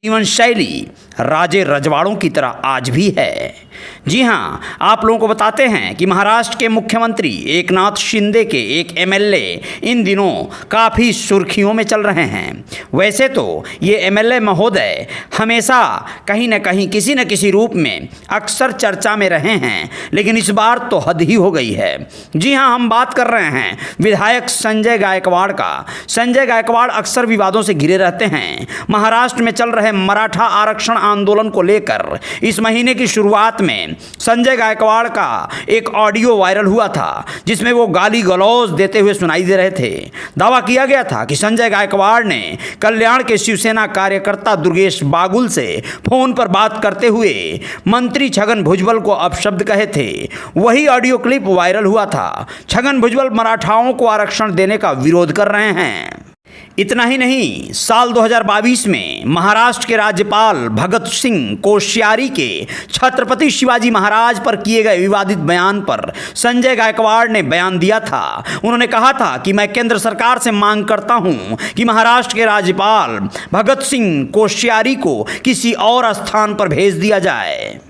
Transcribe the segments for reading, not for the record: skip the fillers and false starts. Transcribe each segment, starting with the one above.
जीवन शैली राजे रजवाड़ों की तरह आज भी है। जी हाँ, आप लोगों को बताते हैं कि महाराष्ट्र के मुख्यमंत्री एकनाथ शिंदे के एक एमएलए इन दिनों काफ़ी सुर्खियों में चल रहे हैं। वैसे तो ये एमएलए महोदय हमेशा कहीं न कहीं किसी न किसी रूप में अक्सर चर्चा में रहे हैं, लेकिन इस बार तो हद ही हो गई है। जी हाँ, हम बात कर रहे हैं विधायक संजय गायकवाड़ का। संजय गायकवाड़ अक्सर विवादों से घिरे रहते हैं। महाराष्ट्र में चल रहे मराठा आरक्षण आंदोलन को लेकर इस महीने की शुरुआत में संजय गायकवाड़ का एक ऑडियो वायरल हुआ था, जिसमें वो गाली गलौज देते हुए सुनाई दे रहे थे। दावा किया गया था कि संजय गायकवाड़ ने कल्याण के शिवसेना कार्यकर्ता दुर्गेश बागुल से फोन पर बात करते हुए मंत्री छगन भुजबल को अपशब्द कहे थे। वही ऑडियो क्लिप वायरल हुआ था। छगन भुजबल मराठाओं को आरक्षण देने का विरोध कर रहे हैं। इतना ही नहीं, साल 2022 में महाराष्ट्र के राज्यपाल भगत सिंह कोश्यारी के छत्रपति शिवाजी महाराज पर किए गए विवादित बयान पर संजय गायकवाड़ ने बयान दिया था। उन्होंने कहा था कि मैं केंद्र सरकार से मांग करता हूं कि महाराष्ट्र के राज्यपाल भगत सिंह कोश्यारी को किसी और स्थान पर भेज दिया जाए।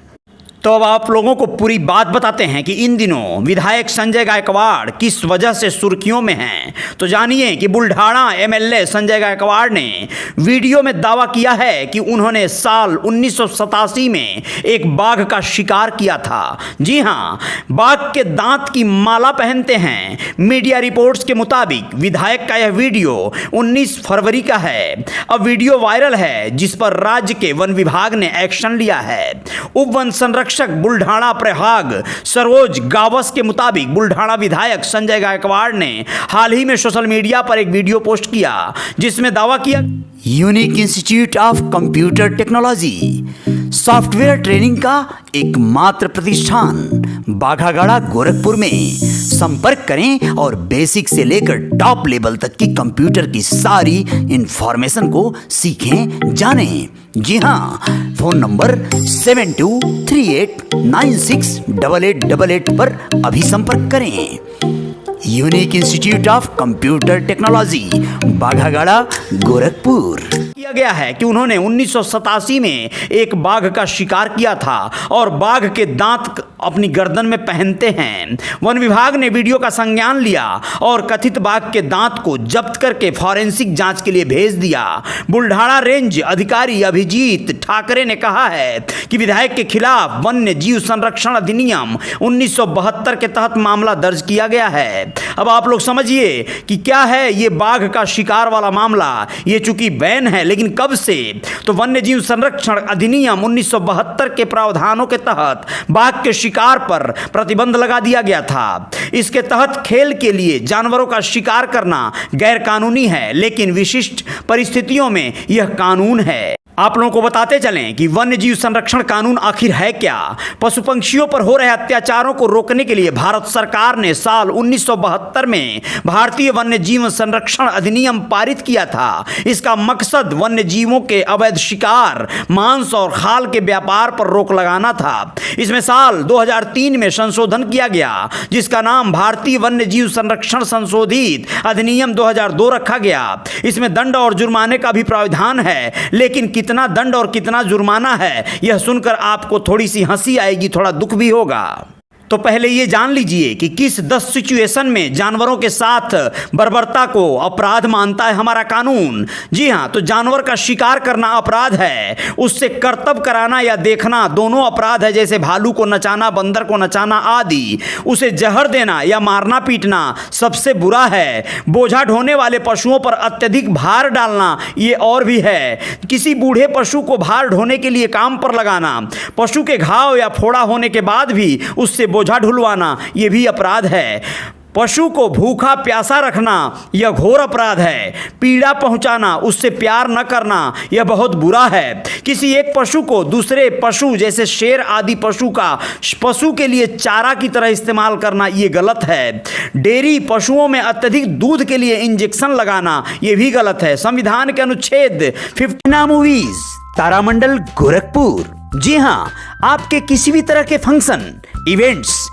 तो अब आप लोगों को पूरी बात बताते हैं कि इन दिनों विधायक संजय गायकवाड़ किस वजह से सुर्खियों में हैं। तो जानिए कि बुल्ढाणा एमएलए संजय गायकवाड़ ने वीडियो में दावा किया है कि उन्होंने साल 1987 में एक बाघ का शिकार किया था। जी हाँ, बाघ के दांत की माला पहनते हैं। मीडिया रिपोर्ट्स के मुताबिक विधायक का यह वीडियो 19 फरवरी का है। अब वीडियो वायरल है, जिस पर राज्य के वन विभाग ने एक्शन लिया है। उप वन संरक्षक बुल्ढाणा प्रभाग सरोज गावस के मुताबिक बुल्ढाणा विधायक संजय गायकवाड़ ने हाल ही में सोशल मीडिया पर एक वीडियो पोस्ट किया, जिसमें दावा किया unique institute of computer technology software training का एकमात्र प्रतिष्ठान बाघागाड़ा गोरखपुर में। संपर्क करें और बेसिक से लेकर टॉप लेवल तक की कंप्यूटर की सारी इंफॉर्मेशन को सीखें, जानें। जी हाँ, फोन नंबर 7238968888 पर अभी संपर्क करें। Unique institute of computer technology Baghagara Gorakhpur. किया गया है कि उन्होंने 1987 में एक बाघ का शिकार किया था और बाघ के दांत अपनी गर्दन में पहनते हैं। वन विभाग ने वीडियो का संज्ञान लिया और कथित बाघ के दांत को जब्त करके फॉरेंसिक जांच के लिए भेज दिया। बुल्ढाणा रेंज अधिकारी अभिजीत ठाकरे ने कहा है कि विधायक के खिलाफ वन्य जीव संरक्षण अधिनियम 1972 के तहत मामला दर्ज किया गया है। अब आप लोग समझिए कि क्या है ये बाघ का शिकार वाला मामला। ये चूंकि बैन है, लेकिन कब से? तो वन्य जीव संरक्षण अधिनियम 1972 के प्रावधानों के तहत बाघ के शिकार पर प्रतिबंध लगा दिया गया था। इसके तहत खेल के लिए जानवरों का शिकार करना गैर कानूनी है, लेकिन विशिष्ट परिस्थितियों में यह कानून है। आप लोगों को बताते चलें कि वन्य जीव संरक्षण कानून आखिर है क्या। पशु पंछियों पर हो रहे अत्याचारों को रोकने के लिए भारत सरकार ने साल 1972 में भारतीय वन्य जीव संरक्षण अधिनियम पारित किया था। इसका मकसद वन्य जीवों के अवैध शिकार, मांस और खाल के व्यापार पर रोक लगाना था। इसमें साल 2003 में संशोधन किया गया, जिसका नाम भारतीय वन्य जीव संरक्षण संशोधित अधिनियम 2002 रखा गया। इसमें दंड और जुर्माने का भी प्रावधान है, लेकिन कितना दंड और कितना जुर्माना है, यह सुनकर आपको थोड़ी सी हंसी आएगी, थोड़ा दुख भी होगा। तो पहले ये जान लीजिए कि किस 10 सिचुएशन में जानवरों के साथ बर्बरता को अपराध मानता है हमारा कानून। जी हाँ, तो जानवर का शिकार करना अपराध है, उससे करतब कराना या देखना दोनों अपराध है। जैसे भालू को नचाना, बंदर को नचाना आदि। उसे जहर देना या मारना पीटना सबसे बुरा है। बोझा ढोने वाले पशुओं पर अत्यधिक भार डालना ये और भी है। किसी बूढ़े पशु को भार ढोने के लिए काम पर लगाना, पशु के घाव या फोड़ा होने के बाद भी उससे बोझा ढुलवाना ये भी अपराध है। पशु को भूखा प्यासा रखना यह घोर अपराध है। पीड़ा पहुंचाना, उससे प्यार न करना यह बहुत बुरा है। किसी एक पशु को दूसरे पशु जैसे शेर आदि पशु के लिए चारा की तरह इस्तेमाल करना ये गलत है। डेयरी पशुओं में अत्यधिक दूध के लिए इंजेक्शन लगाना ये भी गलत है। संविधान के अनुच्छेद 50 मूवीज तारामंडल गोरखपुर। जी हाँ, आपके किसी भी तरह के फंक्शन, इवेंट्स,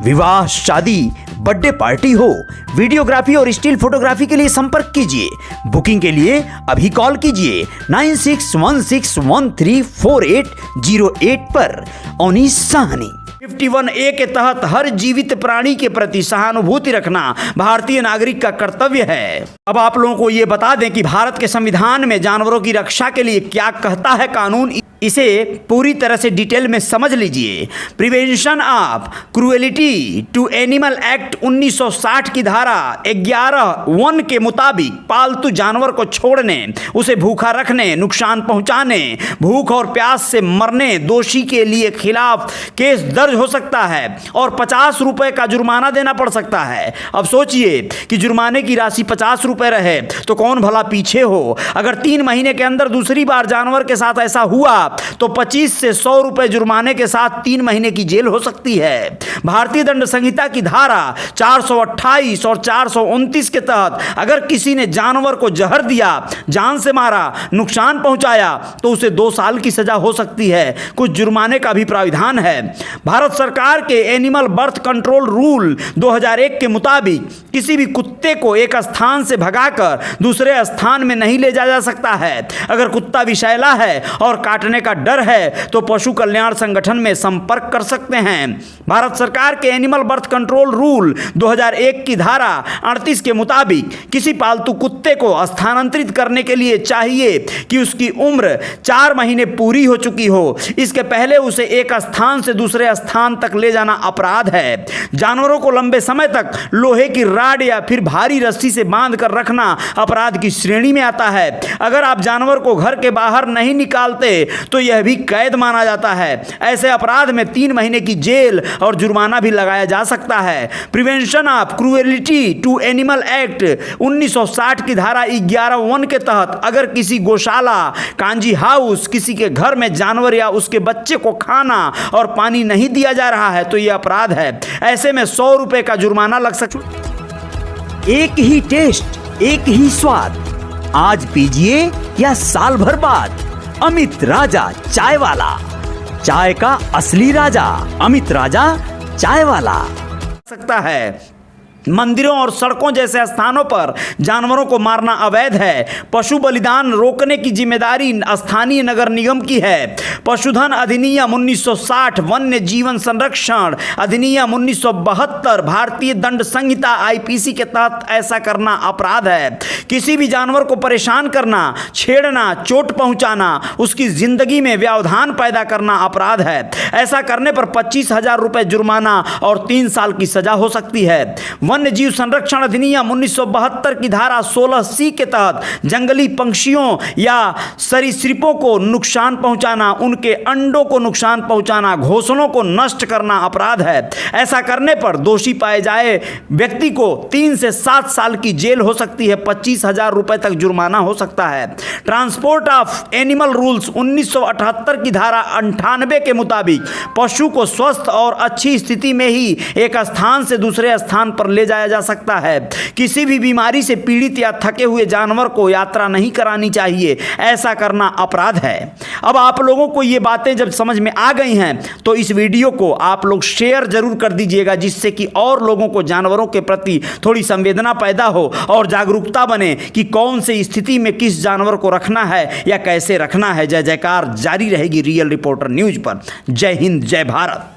विवाह, शादी, बर्थडे पार्टी हो, वीडियोग्राफी और स्टिल फोटोग्राफी के लिए संपर्क कीजिए। बुकिंग के लिए अभी कॉल कीजिए 9616134808 पर। ओनिस साहनी। 51A के तहत हर जीवित प्राणी के प्रति सहानुभूति रखना भारतीय नागरिक का कर्तव्य है। अब आप लोगों को ये बता दें कि भारत के संविधान में जानवरों की रक्षा के लिए क्या कहता है कानून, इसे पूरी तरह से डिटेल में समझ लीजिए। Prevention of cruelty to animal act 1960 की धारा 11(1) के मुताबिक पालतू जानवर को छोड़ने, उसे भूखा रखने, नुकसान पहुंचाने, भूख और प्यास से मरने दोषी के लिए खिलाफ केस दर्ज हो सकता है और 50 रुपए का जुर्माना देना पड़ सकता है। अब सोचिए कि जुर्माने की राशि 50 रुपए रहे तो कौन भला पीछे हो। अगर 3 महीने के अंदर दूसरी बार जानवर के साथ ऐसा हुआ तो 25 से 100 रुपए जुर्माने के साथ 3 महीने की जेल हो सकती है। भारतीय दंड संहिता की धारा 428 और 429 के तहत अगर किसी ने जानवर को जहर दिया, जान से मारा, नुकसान पहुंचाया तो उसे 2 साल की सजा हो सकती है। कुछ जुर्माने का भी प्राविधान है। भारत सरकार के एनिमल बर्थ कंट्रोल रूल 2001 के मुताबिक किसी भी कुत्ते को एक स्थान से भगाकर दूसरे स्थान में नहीं ले जाया जा सकता है। अगर कुत्ता विषैला है और काटने का डर है तो पशु कल्याण संगठन में संपर्क कर सकते हैं। भारत सरकार के एनिमल बर्थ कंट्रोल रूल 2001 की धारा 38 के मुताबिक किसी पालतू कुत्ते को स्थानांतरित करने के लिए चाहिए कि उसकी उम्र 4 महीने पूरी हो चुकी हो। इसके पहले उसे एक स्थान से दूसरे स्थान तक ले जाना अपराध है। जानवरों को लंबे समय तक लोहे की राड या फिर भारी रस्सी से बांध कर रखना अपराध की श्रेणी में आता है। अगर आप जानवर को घर के बाहर नहीं निकालते तो यह भी कैद माना जाता है। ऐसे अपराध में 3 महीने की जेल और जुर्माना भी लगाया जा सकता है। Prevention of cruelty to animal act 1960 की धारा 11(1) के तहत अगर किसी गौशाला, कांजी हाउस, किसी के घर में जानवर या उसके बच्चे को खाना और पानी नहीं दिया जा रहा है तो यह अपराध है। ऐसे में 100 रुपए का जुर्माना लग सकता है। एक ही टेस्ट, एक ही स्वाद, आज पीजिए या साल भर बाद। अमित राजा चाय वाला, चाय का असली राजा अमित राजा चाय वाला सकता है। मंदिरों और सड़कों जैसे स्थानों पर जानवरों को मारना अवैध है। पशु बलिदान रोकने की जिम्मेदारी स्थानीय नगर निगम की है। पशुधन अधिनियम 1960, वन्य जीवन संरक्षण अधिनियम 1972, भारतीय दंड संहिता IPC के तहत ऐसा करना अपराध है। किसी भी जानवर को परेशान करना, छेड़ना, चोट पहुंचाना, उसकी जिंदगी में व्यवधान पैदा करना अपराध है। ऐसा करने पर 25,000 रुपए जुर्माना और 3 साल की सजा हो सकती है। वन्य जीव संरक्षण अधिनियम 1972 की धारा 16C के तहत जंगली पंछियों या सरीसृपों को नुकसान पहुंचाना, उनके अंडों को नुकसान पहुंचाना, घोंसलों को नष्ट करना अपराध है। ऐसा करने पर दोषी पाए जाए व्यक्ति को 3 से 7 साल की जेल हो सकती है, 25,000 रुपए तक जुर्माना हो सकता है। ट्रांसपोर्ट ऑफ एनिमल रूल्स 1978 की धारा 98 के मुताबिक पशु को स्वस्थ और अच्छी स्थिति में ही एक स्थान से दूसरे स्थान पर ले जाया जा सकता है। किसी भी बीमारी से पीड़ित या थके हुए जानवर को यात्रा नहीं करानी चाहिए। ऐसा करना अपराध है। अब आप लोगों को ये बातें जब समझ में आ गई हैं तो इस वीडियो को आप लोग शेयर जरूर कर दीजिएगा, जिससे कि और लोगों को जानवरों के प्रति थोड़ी संवेदना पैदा हो और जागरूकता बने कि कौन सी स्थिति में किस जानवर को रखना है या कैसे रखना है। जय जयकार जारी रहेगी रियल रिपोर्टर न्यूज पर। जय हिंद, जय भारत।